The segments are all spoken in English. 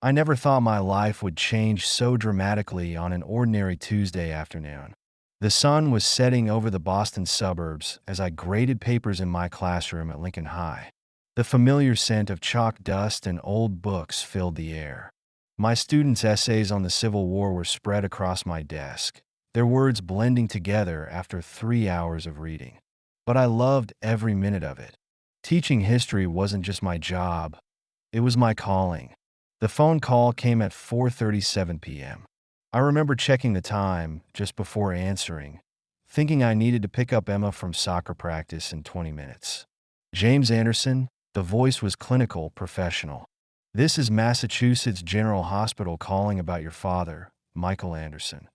I never thought my life would change so dramatically on an ordinary Tuesday afternoon. The sun was setting over the Boston suburbs as I graded papers in my classroom at Lincoln High. The familiar scent of chalk dust and old books filled the air. My students' essays on the Civil War were spread across my desk, their words blending together after 3 hours of reading. But I loved every minute of it. Teaching history wasn't just my job, it was my calling. The phone call came at 4:37 p.m. I remember checking the time just before answering, thinking I needed to pick up Emma from soccer practice in 20 minutes. James Anderson, the voice was clinical, professional. This is Massachusetts General Hospital calling about your father, Michael Anderson.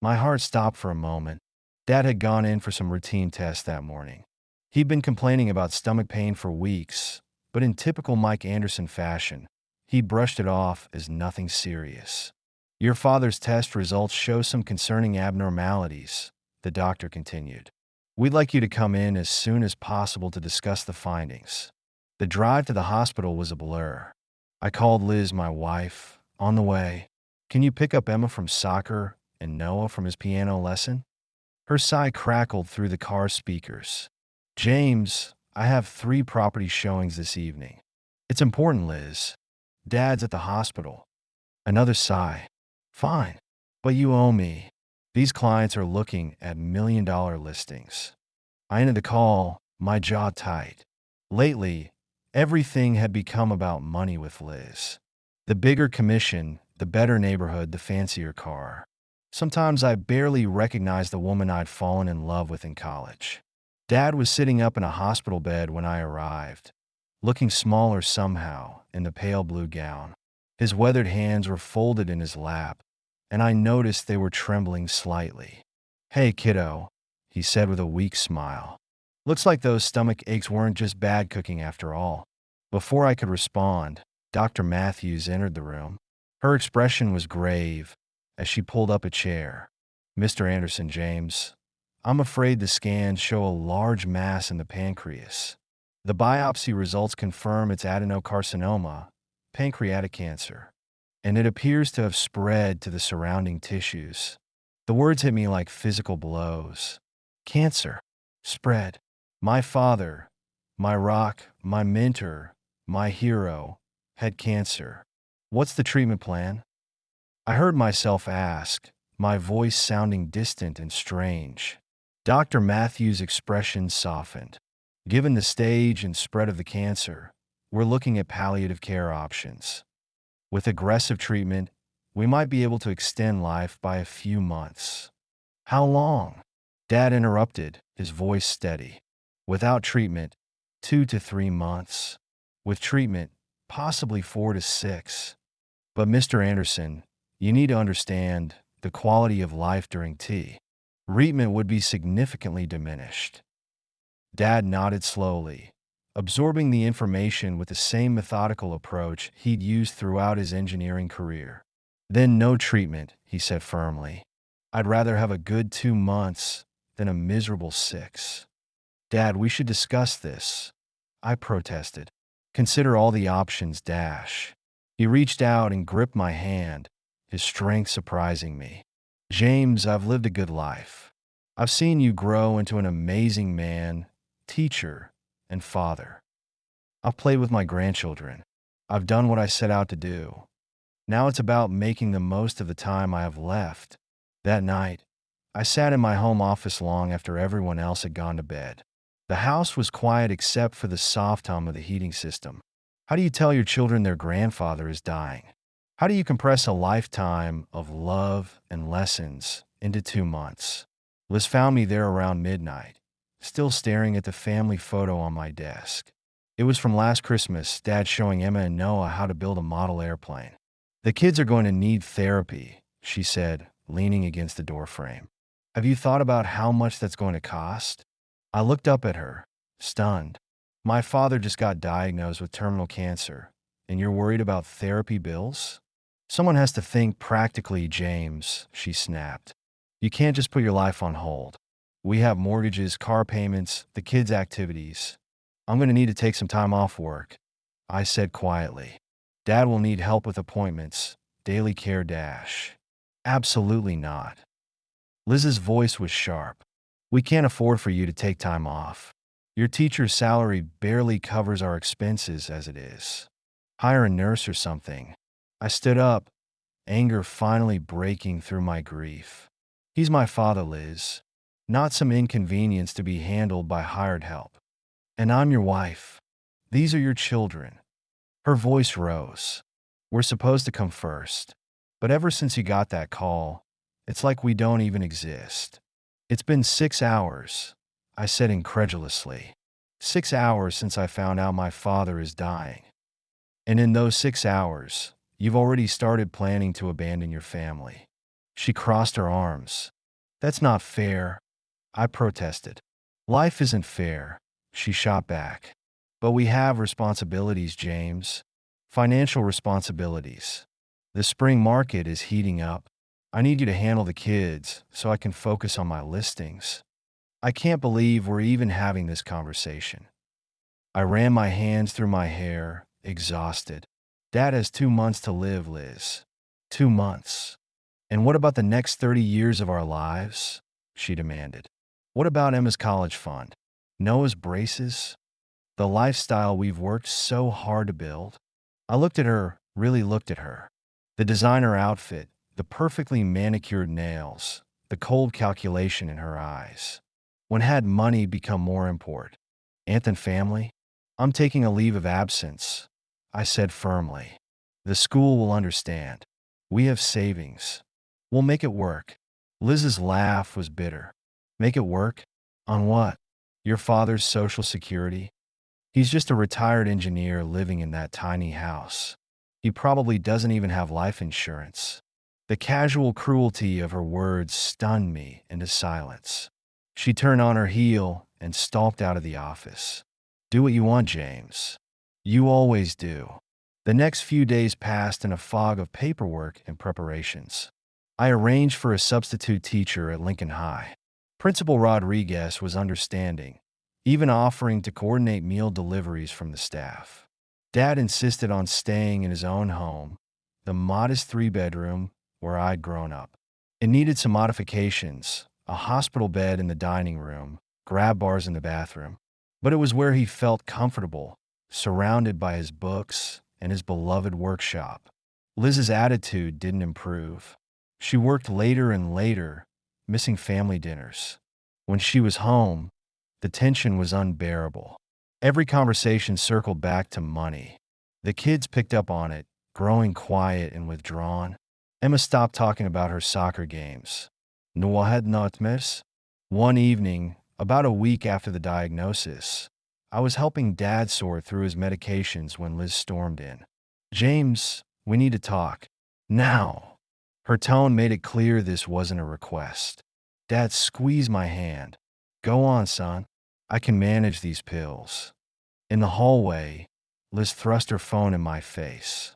My heart stopped for a moment. Dad had gone in for some routine tests that morning. He'd been complaining about stomach pain for weeks, but in typical Mike Anderson fashion, he brushed it off as nothing serious. Your father's test results show some concerning abnormalities, the doctor continued. We'd like you to come in as soon as possible to discuss the findings. The drive to the hospital was a blur. I called Liz, my wife, on the way. Can you pick up Emma from soccer and Noah from his piano lesson? Her sigh crackled through the car speakers. James, I have 3 property showings this evening. It's important, Liz. Dad's at the hospital. Another sigh. Fine, but you owe me. These clients are looking at million-dollar listings. I ended the call, my jaw tight. Lately, everything had become about money with Liz. The bigger commission, the better neighborhood, the fancier car. Sometimes I barely recognized the woman I'd fallen in love with in college. Dad was sitting up in a hospital bed when I arrived, looking smaller somehow in the pale blue gown. His weathered hands were folded in his lap, and I noticed they were trembling slightly. Hey, kiddo, he said with a weak smile. Looks like those stomach aches weren't just bad cooking after all. Before I could respond, Dr. Matthews entered the room. Her expression was grave as she pulled up a chair. Mr. Anderson, James, I'm afraid the scans show a large mass in the pancreas. The biopsy results confirm it's adenocarcinoma, pancreatic cancer, and it appears to have spread to the surrounding tissues. The words hit me like physical blows. Cancer. Spread. My father, my rock, my mentor, my hero, had cancer. What's the treatment plan? I heard myself ask, my voice sounding distant and strange. Dr. Matthews' expression softened. Given the stage and spread of the cancer, we're looking at palliative care options. With aggressive treatment, we might be able to extend life by a few months. How long? Dad interrupted, his voice steady. Without treatment, 2 to 3 months. With treatment, possibly 4 to 6. But Mr. Anderson, you need to understand the quality of life during treatment would be significantly diminished. Dad nodded slowly, absorbing the information with the same methodical approach he'd used throughout his engineering career. Then no treatment, he said firmly. I'd rather have a good 2 months than a miserable 6. Dad, we should discuss this, I protested. Consider all the options, Dash. He reached out and gripped my hand, his strength surprising me. James, I've lived a good life. I've seen you grow into an amazing man, teacher, and father. I've played with my grandchildren. I've done what I set out to do. Now it's about making the most of the time I have left. That night, I sat in my home office long after everyone else had gone to bed. The house was quiet except for the soft hum of the heating system. How do you tell your children their grandfather is dying? How do you compress a lifetime of love and lessons into 2 months? Liz found me there around midnight, still staring at the family photo on my desk. It was from last Christmas, Dad showing Emma and Noah how to build a model airplane. The kids are going to need therapy, she said, leaning against the doorframe. Have you thought about how much that's going to cost? I looked up at her, stunned. My father just got diagnosed with terminal cancer, and you're worried about therapy bills? Someone has to think practically, James, she snapped. You can't just put your life on hold. We have mortgages, car payments, the kids' activities. I'm going to need to take some time off work, I said quietly. Dad will need help with appointments. Daily care dash. Absolutely not. Liz's voice was sharp. We can't afford for you to take time off. Your teacher's salary barely covers our expenses as it is. Hire a nurse or something. I stood up, anger finally breaking through my grief. He's my father, Liz. Not some inconvenience to be handled by hired help. And I'm your wife. These are your children. Her voice rose. We're supposed to come first. But ever since you got that call, it's like we don't even exist. It's been 6 hours, I said incredulously. 6 hours since I found out my father is dying. And in those 6 hours, you've already started planning to abandon your family. She crossed her arms. That's not fair, I protested. Life isn't fair, she shot back. But we have responsibilities, James. Financial responsibilities. The spring market is heating up. I need you to handle the kids so I can focus on my listings. I can't believe we're even having this conversation. I ran my hands through my hair, exhausted. Dad has 2 months to live, Liz. 2 months. And what about the next 30 years of our lives? She demanded. What about Emma's college fund? Noah's braces? The lifestyle we've worked so hard to build? I looked at her, really looked at her. The designer outfit, the perfectly manicured nails, the cold calculation in her eyes. When had money become more important? Aunt and family? I'm taking a leave of absence, I said firmly. The school will understand. We have savings. We'll make it work. Liz's laugh was bitter. Make it work? On what? Your father's Social Security? He's just a retired engineer living in that tiny house. He probably doesn't even have life insurance. The casual cruelty of her words stunned me into silence. She turned on her heel and stalked out of the office. Do what you want, James. You always do. The next few days passed in a fog of paperwork and preparations. I arranged for a substitute teacher at Lincoln High. Principal Rodriguez was understanding, even offering to coordinate meal deliveries from the staff. Dad insisted on staying in his own home, the modest 3-bedroom where I'd grown up. It needed some modifications, a hospital bed in the dining room, grab bars in the bathroom. But it was where he felt comfortable, surrounded by his books and his beloved workshop. Liz's attitude didn't improve. She worked later and later, missing family dinners. When she was home, the tension was unbearable. Every conversation circled back to money. The kids picked up on it, growing quiet and withdrawn. Emma stopped talking about her soccer games. Noah had nightmares. One evening, about a week after the diagnosis, I was helping Dad sort through his medications when Liz stormed in. James, we need to talk. Now. Her tone made it clear this wasn't a request. Dad squeezed my hand. Go on, son. I can manage these pills. In the hallway, Liz thrust her phone in my face.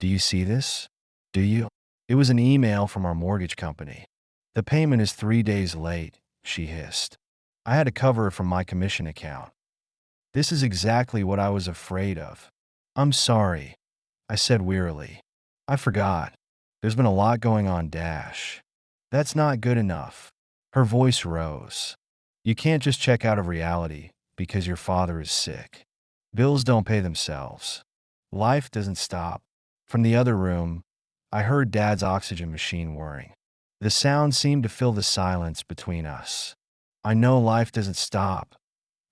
Do you see this? Do you? It was an email from our mortgage company. The payment is 3 days late, she hissed. I had to cover it from my commission account. This is exactly what I was afraid of. I'm sorry, I said wearily. I forgot. There's been a lot going on, Dash. That's not good enough. Her voice rose. You can't just check out of reality because your father is sick. Bills don't pay themselves. Life doesn't stop. From the other room, I heard Dad's oxygen machine whirring. The sound seemed to fill the silence between us. I know life doesn't stop,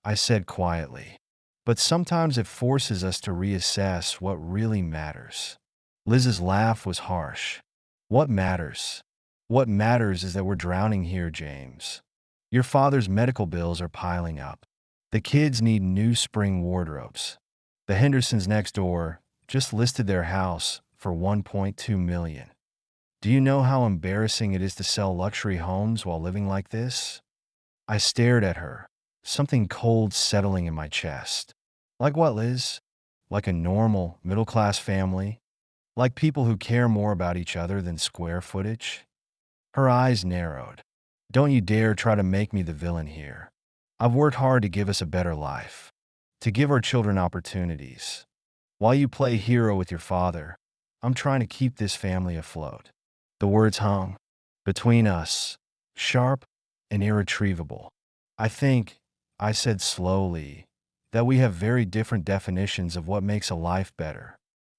I said quietly. But sometimes it forces us to reassess what really matters. Liz's laugh was harsh. What matters? What matters is that we're drowning here, James. Your father's medical bills are piling up. The kids need new spring wardrobes. The Hendersons next door just listed their house for $1.2 million. Do you know how embarrassing it is to sell luxury homes while living like this? I stared at her, something cold settling in my chest. Like what, Liz? Like a normal, middle-class family? Like people who care more about each other than square footage? Her eyes narrowed. Don't you dare try to make me the villain here. I've worked hard to give us a better life, to give our children opportunities. While you play hero with your father, I'm trying to keep this family afloat." The words hung between us, sharp and irretrievable. "I think," I said slowly, "that we have very different definitions of what makes a life better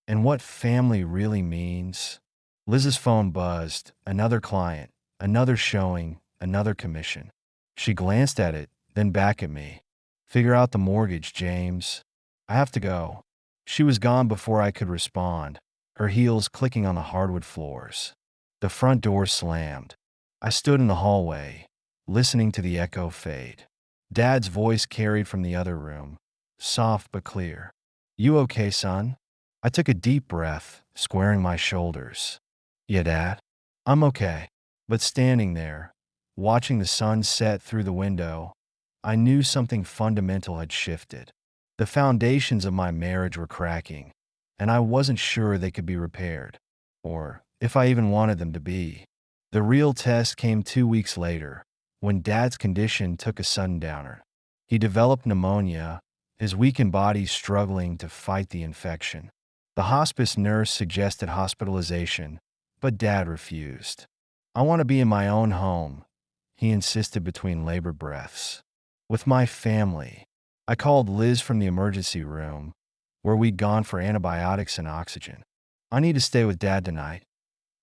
and what family really means." Liz's phone buzzed. Another client, another showing, another commission. She glanced at it, then back at me. "Figure out the mortgage, James. I have to go." She was gone before I could respond, her heels clicking on the hardwood floors. The front door slammed. I stood in the hallway, listening to the echo fade. Dad's voice carried from the other room, soft but clear. "You okay, son?" I took a deep breath, squaring my shoulders. "Yeah, Dad. I'm okay." But standing there, watching the sun set through the window, I knew something fundamental had shifted. The foundations of my marriage were cracking, and I wasn't sure they could be repaired, or if I even wanted them to be. The real test came 2 weeks later, when Dad's condition took a sudden downer. He developed pneumonia, his weakened body struggling to fight the infection. The hospice nurse suggested hospitalization, but Dad refused. "I want to be in my own home," he insisted between labored breaths. "With my family." I called Liz from the emergency room, where we'd gone for antibiotics and oxygen. "I need to stay with Dad tonight,"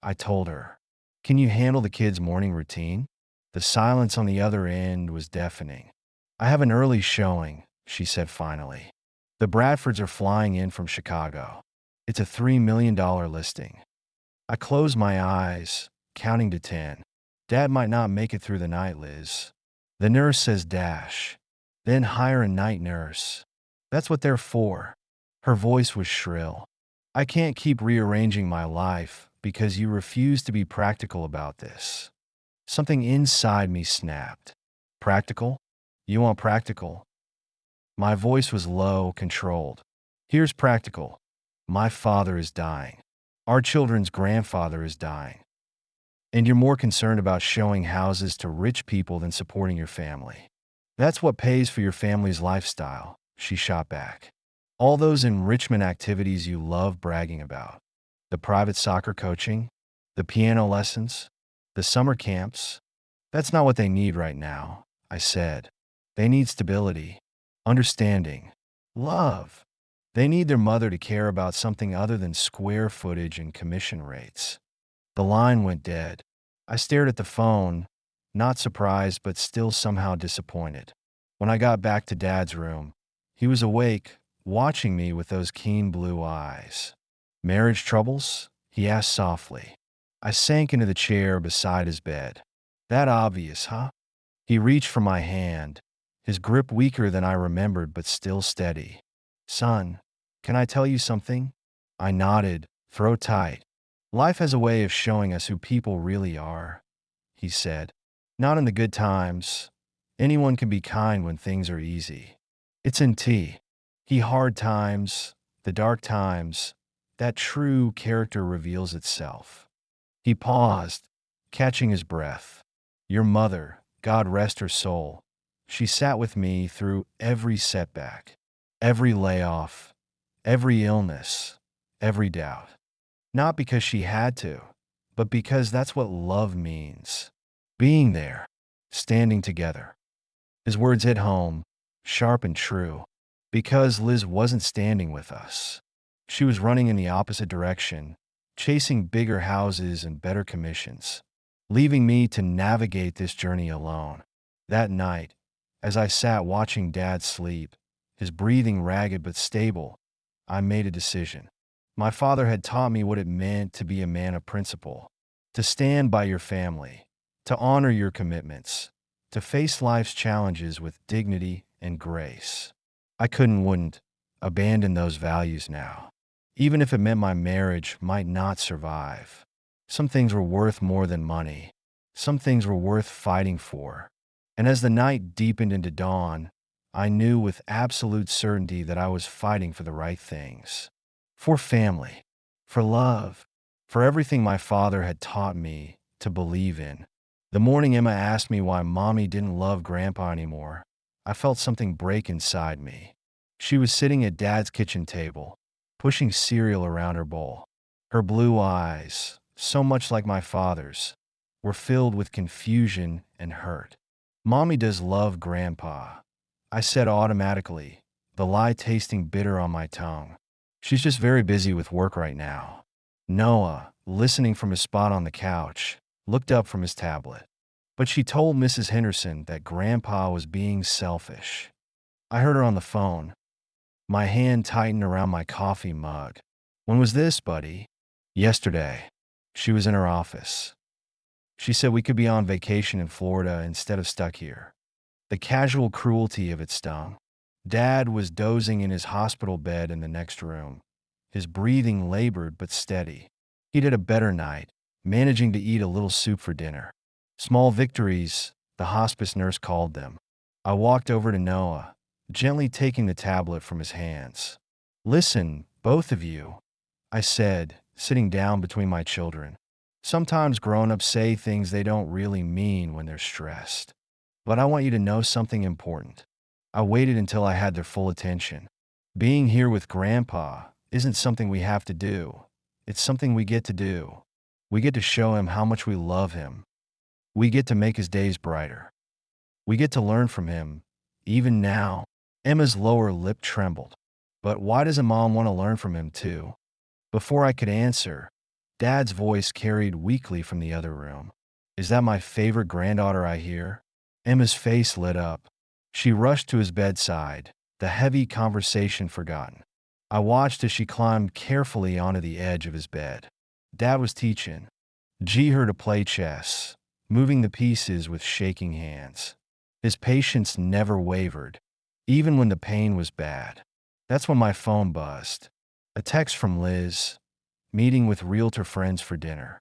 I told her. "Can you handle the kids' morning routine?" The silence on the other end was deafening. "I have an early showing," she said finally. "The Bradfords are flying in from Chicago. It's a $3 million listing." I closed my eyes, counting to 10. "Dad might not make it through the night, Liz." "The nurse says dash. Then hire a night nurse. That's what they're for." Her voice was shrill. "I can't keep rearranging my life because you refuse to be practical about this." Something inside me snapped. "Practical? You want practical?" My voice was low, controlled. "Here's practical. My father is dying. Our children's grandfather is dying. And you're more concerned about showing houses to rich people than supporting your family. That's what pays for your family's lifestyle," she shot back. "All those enrichment activities you love bragging about. The private soccer coaching, the piano lessons, the summer camps. That's not what they need right now," I said. "They need stability, understanding, love. They need their mother to care about something other than square footage and commission rates." The line went dead. I stared at the phone, not surprised but still somehow disappointed. When I got back to Dad's room, he was awake, watching me with those keen blue eyes. "Marriage troubles?" he asked softly. I sank into the chair beside his bed. "That obvious, huh?" He reached for my hand, his grip weaker than I remembered but still steady. "Son, can I tell you something?" I nodded, throat tight. "Life has a way of showing us who people really are," he said. "Not in the good times. Anyone can be kind when things are easy. It's in hard times, the dark times, that true character reveals itself." He paused, catching his breath. "Your mother, God rest her soul, she sat with me through every setback, every layoff, every illness, every doubt. Not because she had to, but because that's what love means. Being there, standing together." His words hit home, sharp and true, because Liz wasn't standing with us. She was running in the opposite direction, chasing bigger houses and better commissions, leaving me to navigate this journey alone. That night, as I sat watching Dad sleep, his breathing ragged but stable, I made a decision. My father had taught me what it meant to be a man of principle, to stand by your family, to honor your commitments, to face life's challenges with dignity and grace. I wouldn't abandon those values now, even if it meant my marriage might not survive. Some things were worth more than money. Some things were worth fighting for. And as the night deepened into dawn, I knew with absolute certainty that I was fighting for the right things. For family, for love, for everything my father had taught me to believe in. The morning Emma asked me why Mommy didn't love Grandpa anymore, I felt something break inside me. She was sitting at Dad's kitchen table, pushing cereal around her bowl. Her blue eyes, so much like my father's, were filled with confusion and hurt. "Mommy does love Grandpa," I said automatically, the lie tasting bitter on my tongue. "She's just very busy with work right now." Noah, listening from his spot on the couch, looked up from his tablet. "But she told Mrs. Henderson that Grandpa was being selfish." I heard her on the phone. My hand tightened around my coffee mug. "When was this, buddy?" "Yesterday. She was in her office. She said we could be on vacation in Florida instead of stuck here." The casual cruelty of it stung. Dad was dozing in his hospital bed in the next room, his breathing labored but steady. He'd had a better night, managing to eat a little soup for dinner. Small victories, the hospice nurse called them. I walked over to Noah, gently taking the tablet from his hands. "Listen, both of you," I said, sitting down between my children. "Sometimes grown-ups say things they don't really mean when they're stressed. But I want you to know something important." I waited until I had their full attention. "Being here with Grandpa isn't something we have to do. It's something we get to do. We get to show him how much we love him. We get to make his days brighter. We get to learn from him, even now." Emma's lower lip trembled. "But why does a mom want to learn from him too?" Before I could answer, Dad's voice carried weakly from the other room. "Is that my favorite granddaughter I hear?" Emma's face lit up. She rushed to his bedside, the heavy conversation forgotten. I watched as she climbed carefully onto the edge of his bed. Dad was teaching her to play chess, moving the pieces with shaking hands. His patience never wavered, even when the pain was bad. That's when my phone buzzed. A text from Liz, meeting with realtor friends for dinner.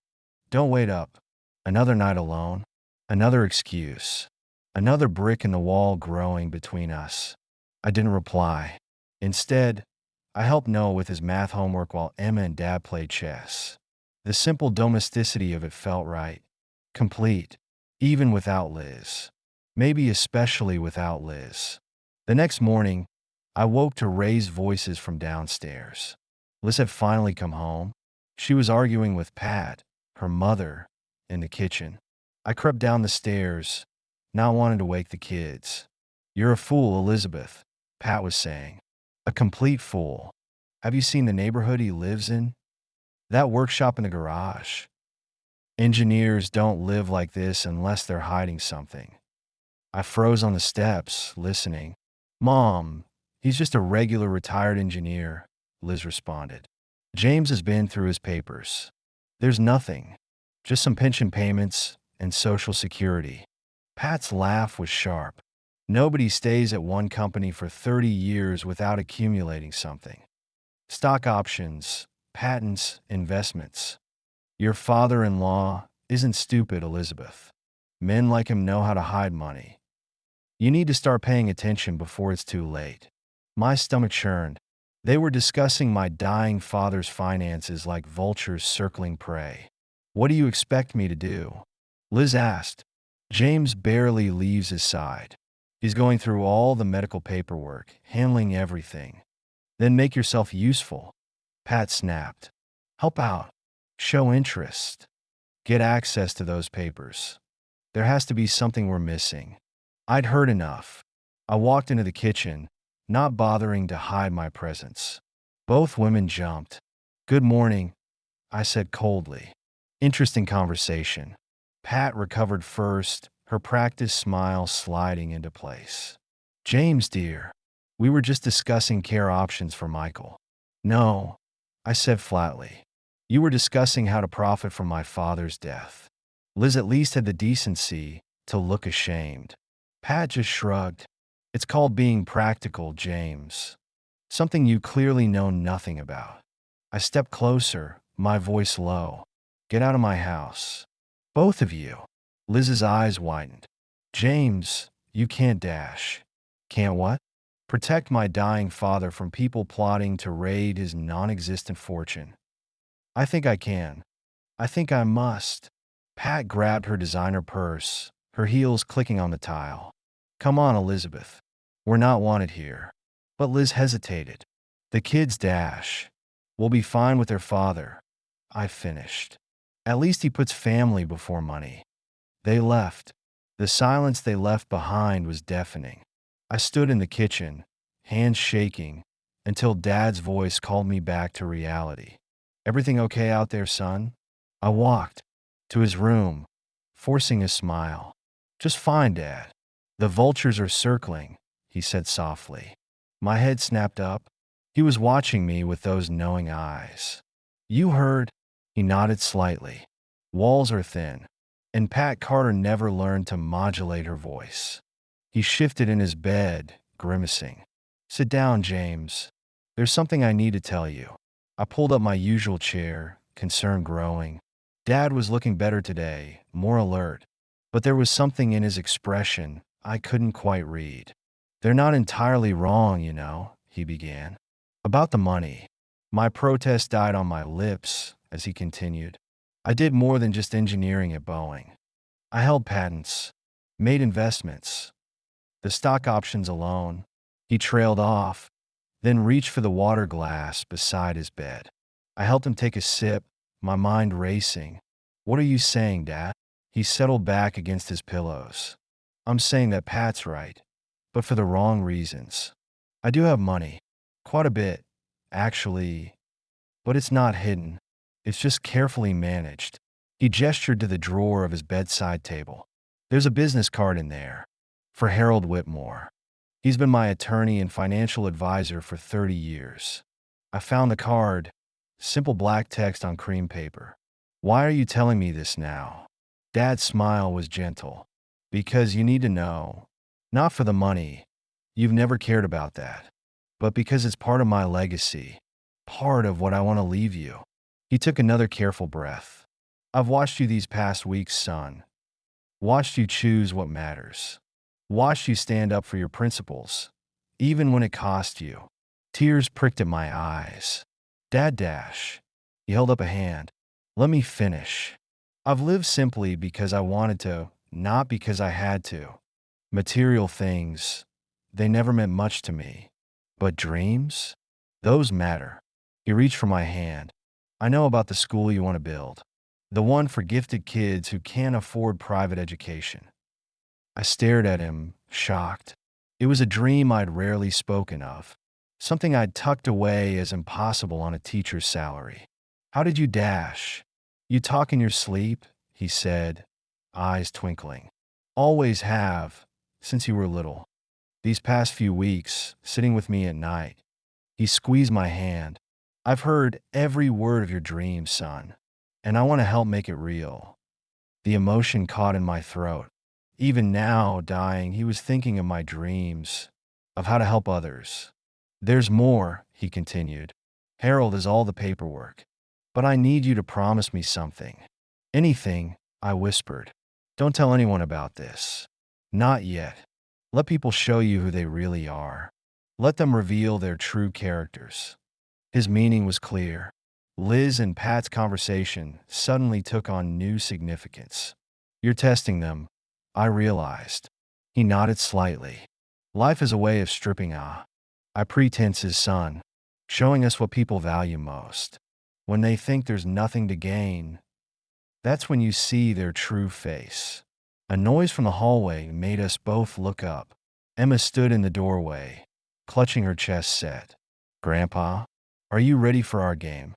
"Don't wait up. Another night alone. Another excuse. Another brick in the wall growing between us." I didn't reply. Instead, I helped Noah with his math homework while Emma and Dad played chess. The simple domesticity of it felt right. Complete. Even without Liz. Maybe especially without Liz. The next morning, I woke to raised voices from downstairs. Liz had finally come home. She was arguing with Pat, her mother, in the kitchen. I crept down the stairs, not wanting to wake the kids. "You're a fool, Elizabeth," Pat was saying. "A complete fool. Have you seen the neighborhood he lives in? That workshop in the garage? Engineers don't live like this unless they're hiding something." I froze on the steps, listening. "Mom, he's just a regular retired engineer," Liz responded. "James has been through his papers. There's nothing, just some pension payments and Social Security." Pat's laugh was sharp. "Nobody stays at one company for 30 years without accumulating something. Stock options, patents, investments. Your father-in-law isn't stupid, Elizabeth. Men like him know how to hide money. You need to start paying attention before it's too late." My stomach churned. They were discussing my dying father's finances like vultures circling prey. "What do you expect me to do?" Liz asked. "James barely leaves his side. He's going through all the medical paperwork, handling everything. Then make yourself useful," Pat snapped. "Help out. Show interest. Get access to those papers. There has to be something we're missing." I'd heard enough. I walked into the kitchen, not bothering to hide my presence. Both women jumped. "Good morning," I said coldly. Interesting conversation. Pat recovered first, her practiced smile sliding into place. "James, dear, we were just discussing care options for Michael." "No," I said flatly. "You were discussing how to profit from my father's death." Liz at least had the decency to look ashamed. Pat just shrugged. "It's called being practical, James. Something you clearly know nothing about." I stepped closer, my voice low. "Get out of my house. Both of you." Liz's eyes widened. "James, you can't dash." "Can't what?" "Protect my dying father from people plotting to raid his non-existent fortune." "I think I can. I think I must." Pat grabbed her designer purse, her heels clicking on the tile. "Come on, Elizabeth. We're not wanted here." But Liz hesitated. "The kids dash. will be fine with their father. I finished. At least he puts family before money. They left. The silence they left behind was deafening. I stood in the kitchen, hands shaking, until Dad's voice called me back to reality. Everything okay out there, son? I walked to his room, forcing a smile. Just fine, Dad. The vultures are circling, he said softly. My head snapped up. He was watching me with those knowing eyes. You heard? He nodded slightly. Walls are thin. And Pat Carter never learned to modulate her voice. He shifted in his bed, grimacing. Sit down, James. There's something I need to tell you. I pulled up my usual chair, concern growing. Dad was looking better today, more alert. But there was something in his expression I couldn't quite read. They're not entirely wrong, you know, he began. About the money. My protest died on my lips as he continued. I did more than just engineering at Boeing. I held patents, made investments. The stock options alone. He trailed off, then reached for the water glass beside his bed. I helped him take a sip, my mind racing. What are you saying, Dad? He settled back against his pillows. I'm saying that Pat's right, but for the wrong reasons. I do have money. Quite a bit, actually, but it's not hidden. It's just carefully managed. He gestured to the drawer of his bedside table. There's a business card in there. For Harold Whitmore. He's been my attorney and financial advisor for 30 years. I found the card. Simple black text on cream paper. Why are you telling me this now? Dad's smile was gentle. Because you need to know. Not for the money. You've never cared about that. But because it's part of my legacy. Part of what I want to leave you. He took another careful breath. I've watched you these past weeks, son. Watched you choose what matters. Watched you stand up for your principles, even when it cost you. Tears pricked at my eyes. Dad dash. He held up a hand. Let me finish. I've lived simply because I wanted to, not because I had to. Material things, they never meant much to me. But dreams? Those matter. He reached for my hand. I know about the school you want to build. The one for gifted kids who can't afford private education. I stared at him, shocked. It was a dream I'd rarely spoken of. Something I'd tucked away as impossible on a teacher's salary. How did you dash? You talk in your sleep, he said, eyes twinkling. Always have, since you were little. These past few weeks, sitting with me at night. He squeezed my hand. I've heard every word of your dream, son, and I want to help make it real. The emotion caught in my throat. Even now, dying, he was thinking of my dreams, of how to help others. There's more, he continued. Harold is all the paperwork. But I need you to promise me something. Anything, I whispered. Don't tell anyone about this. Not yet. Let people show you who they really are. Let them reveal their true characters. His meaning was clear. Liz and Pat's conversation suddenly took on new significance. You're testing them, I realized. He nodded slightly. Life is a way of stripping our pretenses, son, showing us what people value most. When they think there's nothing to gain, that's when you see their true face. A noise from the hallway made us both look up. Emma stood in the doorway, clutching her chest set. Grandpa, are you ready for our game?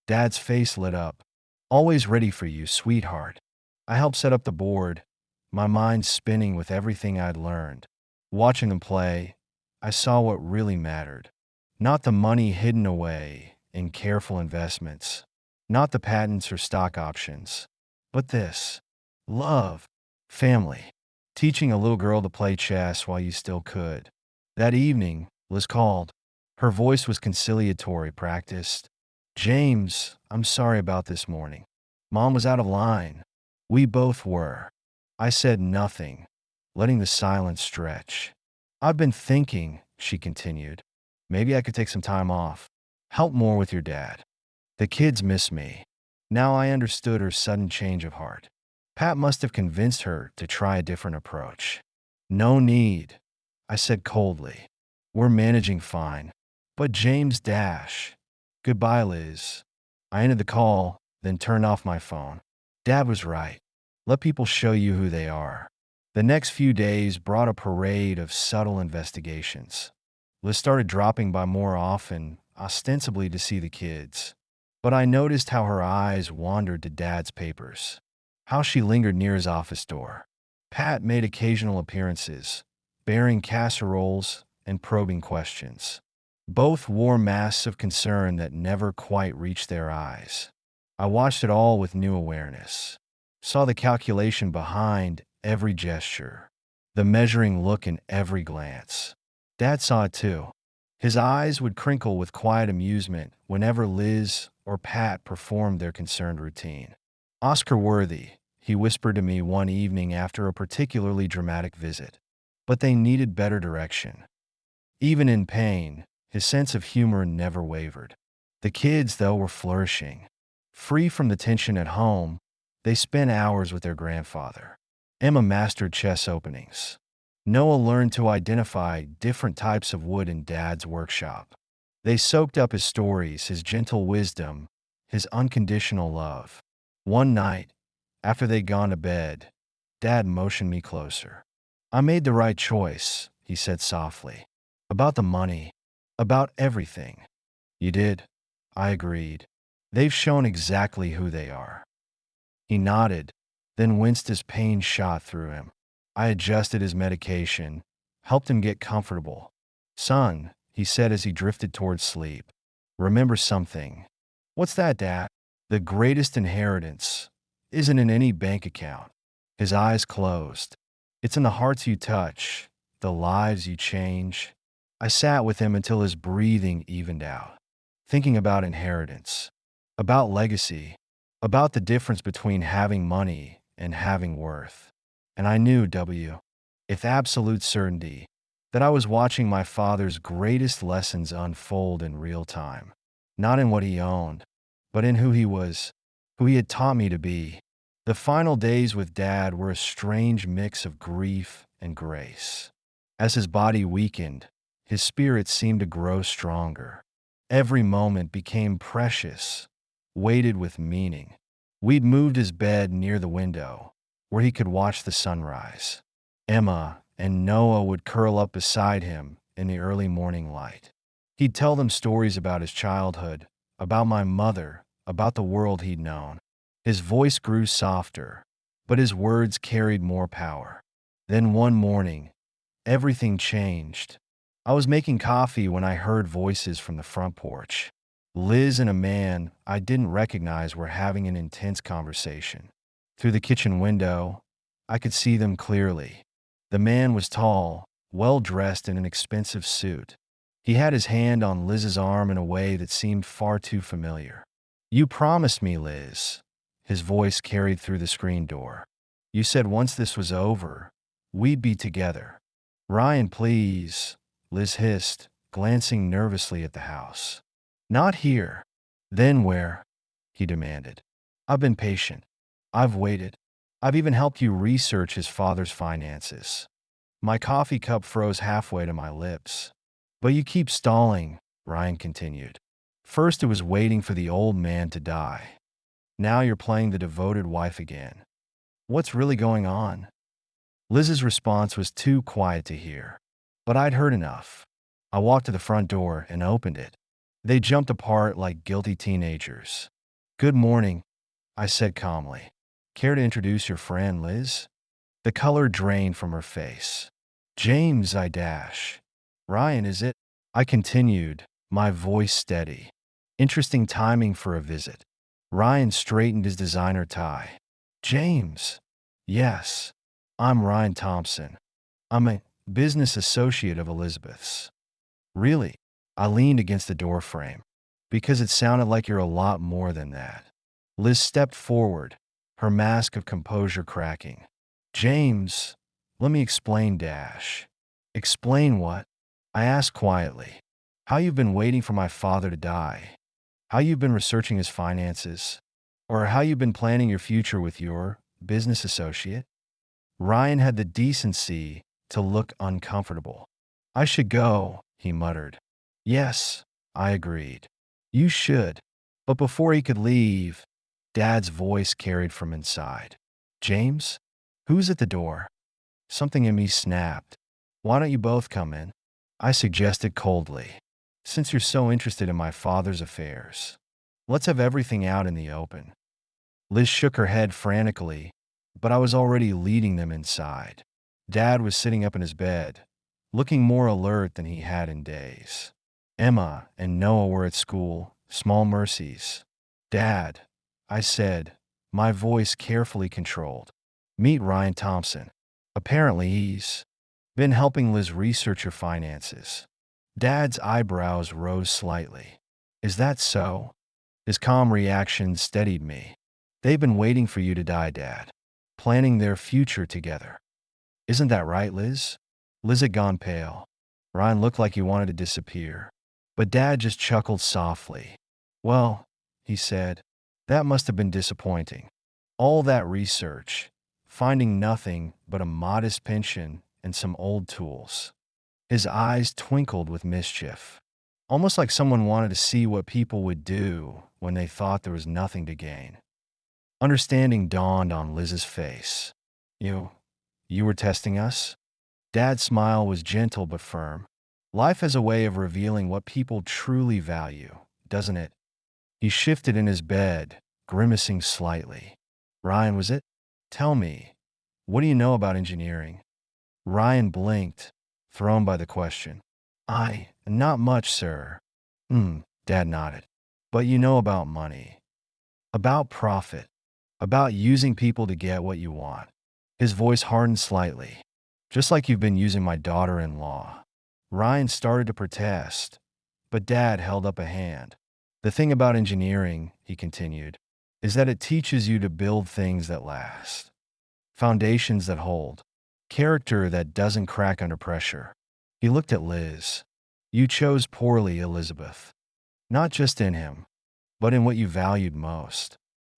Dad's face lit up. Always ready for you, sweetheart. I helped set up the board, my mind spinning with everything I'd learned. Watching them play, I saw what really mattered. Not the money hidden away in careful investments, not the patents or stock options, but this. Love. Family. Teaching a little girl to play chess while you still could. That evening, Liz called. Her voice was conciliatory, practiced. James, I'm sorry about this morning. Mom was out of line. We both were. I said nothing, letting the silence stretch. I've been thinking, she continued. Maybe I could take some time off. Help more with your dad. The kids miss me. Now I understood her sudden change of heart. Pat must have convinced her to try a different approach. No need, I said coldly. We're managing fine. But James dash. Goodbye, Liz. I ended the call, then turned off my phone. Dad was right. Let people show you who they are. The next few days brought a parade of subtle investigations. Liz started dropping by more often, ostensibly to see the kids. But I noticed how her eyes wandered to Dad's papers, how she lingered near his office door. Pat made occasional appearances, bearing casseroles and probing questions. Both wore masks of concern that never quite reached their eyes. I watched it all with new awareness, saw the calculation behind every gesture, the measuring look in every glance. Dad saw it too. His eyes would crinkle with quiet amusement whenever Liz or Pat performed their concerned routine. Oscar worthy, he whispered to me one evening after a particularly dramatic visit. But they needed better direction. Even in pain, his sense of humor never wavered. The kids, though, were flourishing. Free from the tension at home, they spent hours with their grandfather. Emma mastered chess openings. Noah learned to identify different types of wood in Dad's workshop. They soaked up his stories, his gentle wisdom, his unconditional love. One night, after they'd gone to bed, Dad motioned me closer. I made the right choice, he said softly. About the money, about everything. You did, I agreed. They've shown exactly who they are. He nodded, then winced as pain shot through him. I adjusted his medication, helped him get comfortable. Son, he said as he drifted towards sleep, remember something. What's that, Dad? The greatest inheritance isn't in any bank account. His eyes closed. It's in the hearts you touch, the lives you change. I sat with him until his breathing evened out, thinking about inheritance, about legacy, about the difference between having money and having worth. And I knew, with absolute certainty, that I was watching my father's greatest lessons unfold in real time, not in what he owned, but in who he was, who he had taught me to be. The final days with Dad were a strange mix of grief and grace. As his body weakened, his spirit seemed to grow stronger. Every moment became precious, weighted with meaning. We'd moved his bed near the window, where he could watch the sunrise. Emma and Noah would curl up beside him in the early morning light. He'd tell them stories about his childhood, about my mother, about the world he'd known. His voice grew softer, but his words carried more power. Then one morning, everything changed. I was making coffee when I heard voices from the front porch. Liz and a man I didn't recognize were having an intense conversation. Through the kitchen window, I could see them clearly. The man was tall, well-dressed in an expensive suit. He had his hand on Liz's arm in a way that seemed far too familiar. You promised me, Liz. His voice carried through the screen door. You said once this was over, we'd be together. Ryan, please, Liz hissed, glancing nervously at the house. Not here. Then where? He demanded. I've been patient. I've waited. I've even helped you research his father's finances. My coffee cup froze halfway to my lips. But you keep stalling, Ryan continued. First it was waiting for the old man to die. Now you're playing the devoted wife again. What's really going on? Liz's response was too quiet to hear. But I'd heard enough. I walked to the front door and opened it. They jumped apart like guilty teenagers. Good morning, I said calmly. Care to introduce your friend, Liz? The color drained from her face. James, I dash. Ryan, is it? I continued, my voice steady. Interesting timing for a visit. Ryan straightened his designer tie. James. Yes, I'm Ryan Thompson. I'm a business associate of Elizabeth's. Really? I leaned against the doorframe. Because it sounded like you're a lot more than that. Liz stepped forward, her mask of composure cracking. James, let me explain, dash. Explain what? I asked quietly. How you've been waiting for my father to die. How you've been researching his finances. Or how you've been planning your future with your business associate. Ryan had the decency to look uncomfortable. I should go, he muttered. Yes, I agreed. You should. But before he could leave, Dad's voice carried from inside. James? Who's at the door? Something in me snapped. Why don't you both come in? I suggested coldly. Since you're so interested in my father's affairs, let's have everything out in the open. Liz shook her head frantically, but I was already leading them inside. Dad was sitting up in his bed, looking more alert than he had in days. Emma and Noah were at school, small mercies. Dad, I said, my voice carefully controlled. Meet Ryan Thompson. Apparently he's been helping Liz research her finances. Dad's eyebrows rose slightly. Is that so? His calm reaction steadied me. They've been waiting for you to die, Dad. Planning their future together. Isn't that right, Liz? Liz had gone pale. Ryan looked like he wanted to disappear. But Dad just chuckled softly. Well, he said, that must have been disappointing. All that research, finding nothing but a modest pension and some old tools. His eyes twinkled with mischief, almost like someone wanted to see what people would do when they thought there was nothing to gain. Understanding dawned on Liz's face. You were testing us? Dad's smile was gentle but firm. Life has a way of revealing what people truly value, doesn't it? He shifted in his bed, grimacing slightly. Ryan, was it? Tell me, what do you know about engineering? Ryan blinked, thrown by the question. Not much, sir. Dad nodded. But you know about money. About profit. About using people to get what you want. His voice hardened slightly. Just like you've been using my daughter-in-law. Ryan started to protest, but Dad held up a hand. The thing about engineering, he continued, is that it teaches you to build things that last. Foundations that hold. Character that doesn't crack under pressure. He looked at Liz. You chose poorly, Elizabeth. Not just in him, but in what you valued most.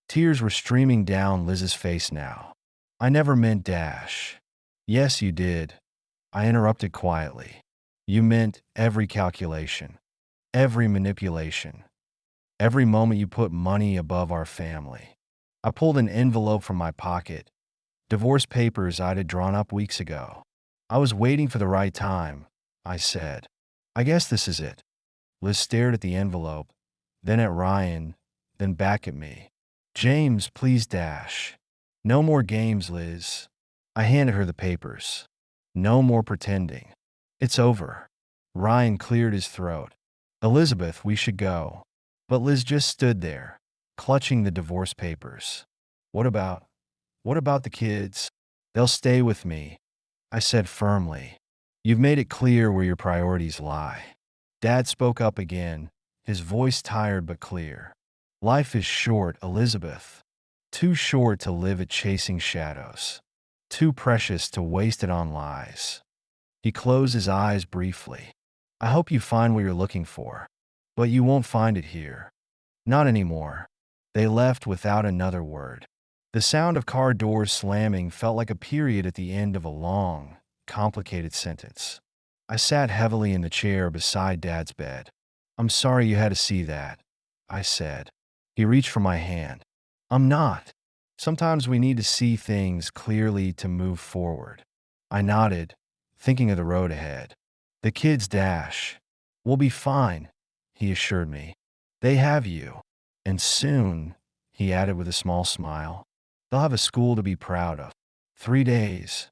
Tears were streaming down Liz's face now. I never meant dash. Yes, you did. I interrupted quietly. You meant every calculation, every manipulation, every moment you put money above our family. I pulled an envelope from my pocket, divorce papers I'd had drawn up weeks ago. I was waiting for the right time, I said. I guess this is it. Liz stared at the envelope, then at Ryan, then back at me. James, please dash. No more games, Liz. I handed her the papers. No more pretending. It's over. Ryan cleared his throat. Elizabeth, we should go. But Liz just stood there, clutching the divorce papers. What about the kids? They'll stay with me, I said firmly. You've made it clear where your priorities lie. Dad spoke up again, his voice tired but clear. Life is short, Elizabeth. Too short to live it chasing shadows. Too precious to waste it on lies. He closed his eyes briefly. I hope you find what you're looking for. But you won't find it here. Not anymore. They left without another word. The sound of car doors slamming felt like a period at the end of a long, complicated sentence. I sat heavily in the chair beside Dad's bed. I'm sorry you had to see that, I said. He reached for my hand. I'm not. Sometimes we need to see things clearly to move forward. I nodded, thinking of the road ahead. The kids dash. We'll be fine, he assured me. They have you. And soon, he added with a small smile, they'll have a school to be proud of. 3 days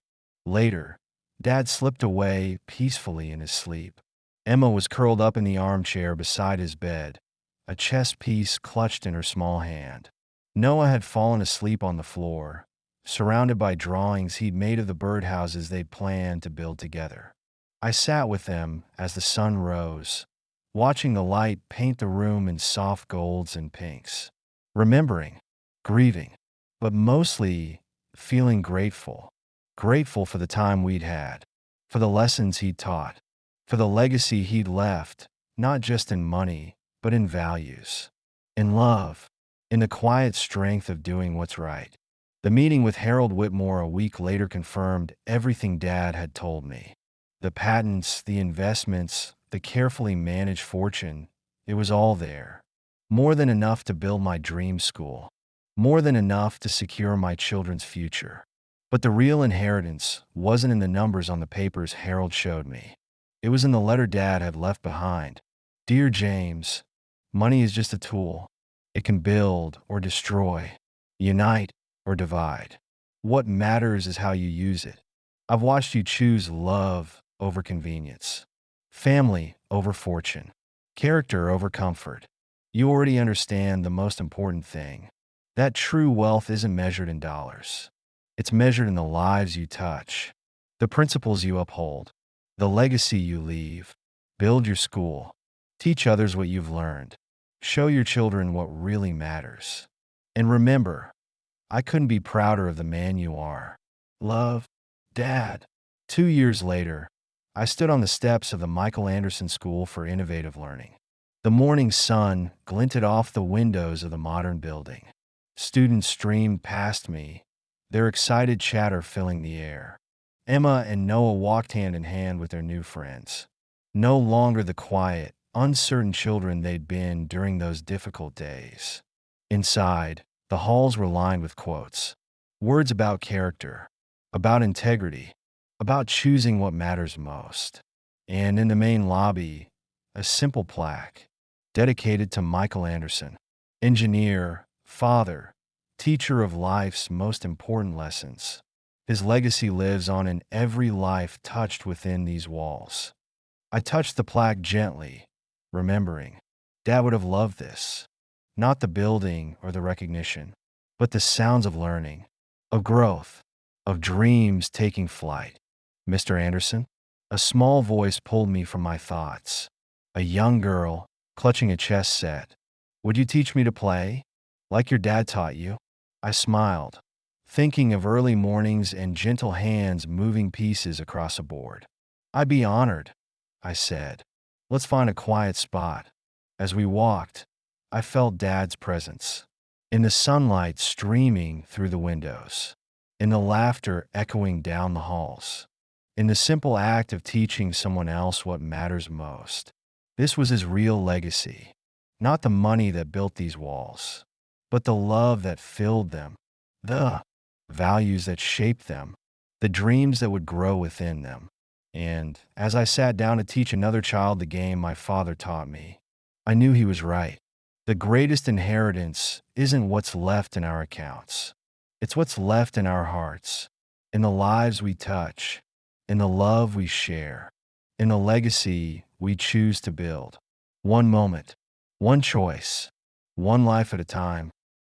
later, Dad slipped away peacefully in his sleep. Emma was curled up in the armchair beside his bed, a chess piece clutched in her small hand. Noah had fallen asleep on the floor, surrounded by drawings he'd made of the birdhouses they'd planned to build together. I sat with them as the sun rose, watching the light paint the room in soft golds and pinks, remembering, grieving, but mostly feeling grateful. Grateful for the time we'd had, for the lessons he'd taught, for the legacy he'd left, not just in money, but in values, in love, in the quiet strength of doing what's right. The meeting with Harold Whitmore a week later confirmed everything Dad had told me. The patents, the investments, the carefully managed fortune, it was all there. More than enough to build my dream school. More than enough to secure my children's future. But the real inheritance wasn't in the numbers on the papers Harold showed me. It was in the letter Dad had left behind. Dear James, money is just a tool. It can build or destroy, unite or divide. What matters is how you use it. I've watched you choose love over convenience, family over fortune, character over comfort. You already understand the most important thing. That true wealth isn't measured in dollars. It's measured in the lives you touch, the principles you uphold, the legacy you leave. Build your school. Teach others what you've learned. Show your children what really matters. And remember, I couldn't be prouder of the man you are. Love, Dad. 2 years later, I stood on the steps of the Michael Anderson School for Innovative Learning. The morning sun glinted off the windows of the modern building. Students streamed past me, their excited chatter filling the air. Emma and Noah walked hand in hand with their new friends. No longer the quiet, uncertain children they'd been during those difficult days. Inside, the halls were lined with quotes. Words about character, about integrity, about choosing what matters most. And in the main lobby, a simple plaque dedicated to Michael Anderson, engineer, father, teacher of life's most important lessons. His legacy lives on in every life touched within these walls. I touched the plaque gently, remembering, Dad would have loved this. Not the building or the recognition, but the sounds of learning, of growth, of dreams taking flight. Mr. Anderson? A small voice pulled me from my thoughts. A young girl, clutching a chess set. Would you teach me to play? Like your dad taught you? I smiled, thinking of early mornings and gentle hands moving pieces across a board. I'd be honored, I said. Let's find a quiet spot. As we walked, I felt Dad's presence. In the sunlight streaming through the windows. In the laughter echoing down the halls. In the simple act of teaching someone else what matters most. This was his real legacy. Not the money that built these walls, but the love that filled them, the values that shaped them, the dreams that would grow within them. And as I sat down to teach another child the game my father taught me, I knew he was right. The greatest inheritance isn't what's left in our accounts. It's what's left in our hearts, in the lives we touch, in the love we share, in the legacy we choose to build. One moment, one choice, one life at a time.